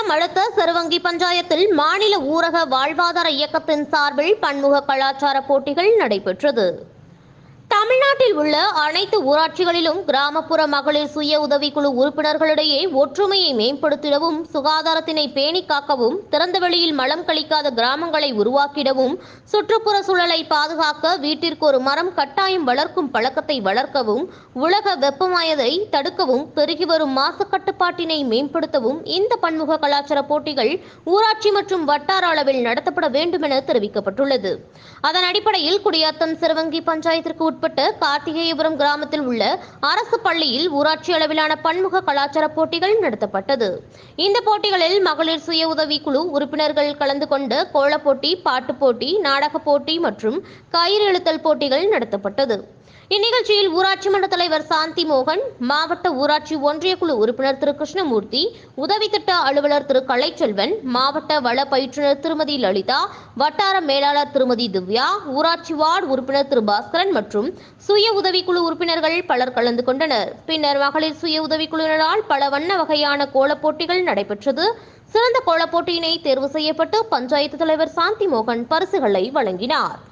குடியாத்தம் அடுத்த சிறுவங்கி பஞ்சாயத்தில் மாநில ஊரக வாழ்வாதார இயக்கத்தின் சார்பில் பன்முக கலாச்சார போட்டிகள் நடைபெற்றது. தமிழ்நாட்டில் உள்ள அனைத்து ஊராட்சிகளிலும் கிராமப்புற மகளிர் சுய உதவிக்குழு உறுப்பினர்களிடையே ஒற்றுமையை மேம்படுத்திடவும், சுகாதாரத்தினை பேணி காக்கவும், திறந்தவெளியில் மலம் கழிக்காத கிராமங்களை உருவாக்கிடவும், சுற்றுப்புற சூழலை பாதுகாக்க வீட்டிற்கு ஒரு மரம் கட்டாயம் வளர்க்கும் பழக்கத்தை வளர்க்கவும், உலக வெப்பமயத்தை தடுக்கவும், பெருகி வரும் மாசு கட்டுப்பாட்டினை மேம்படுத்தவும் இந்த பன்முக கலாச்சார போட்டிகள் ஊராட்சி மற்றும் வட்டார அளவில் நடத்தப்பட வேண்டும் என தெரிவிக்கப்பட்டுள்ளது. அதன் அடிப்படையில் குடியாத்தம் சிறுவங்கி பஞ்சாயத்திற்கு உட்பட்ட கார்த்திகேயபுரம் கிராமத்தில் உள்ள அரசு பள்ளியில் ஊராட்சி அளவிலான பன்முக கலாச்சார போட்டிகள் நடத்தப்பட்டது. இந்த போட்டிகளில் மகளிர் சுய உதவி குழு உறுப்பினர்கள் கலந்து கொண்ட கோலப் போட்டி, பாட்டுப் போட்டி, நாடக போட்டி மற்றும் கயிறு இழுத்தல் போட்டிகள் நடத்தப்பட்டது. இந்நிகழ்ச்சியில் ஊராட்சி மன்ற தலைவர் சாந்தி மோகன், மாவட்ட ஊராட்சி ஒன்றிய குழு உறுப்பினர் திரு கிருஷ்ணமூர்த்தி, உதவி திட்ட அலுவலர் திரு கலைச்செல்வன், மாவட்ட வள பயிற்றுனர் திருமதி லலிதா, வட்டார மேலாளர் திருமதி திவ்யா, ஊராட்சி வார்டு உறுப்பினர் திரு பாஸ்கரன் மற்றும் சுய உதவிக்குழு உறுப்பினர்கள் பலர் கலந்து கொண்டனர். பின்னர் மகளிர் சுய உதவிக்குழுவினரால் பல வண்ண வகையான கோலப் போட்டிகள் நடைபெற்றது. சிறந்த கோலப் போட்டியினை தேர்வு செய்யப்பட்டு பஞ்சாயத்து தலைவர் சாந்தி மோகன் பரிசுகளை வழங்கினார்.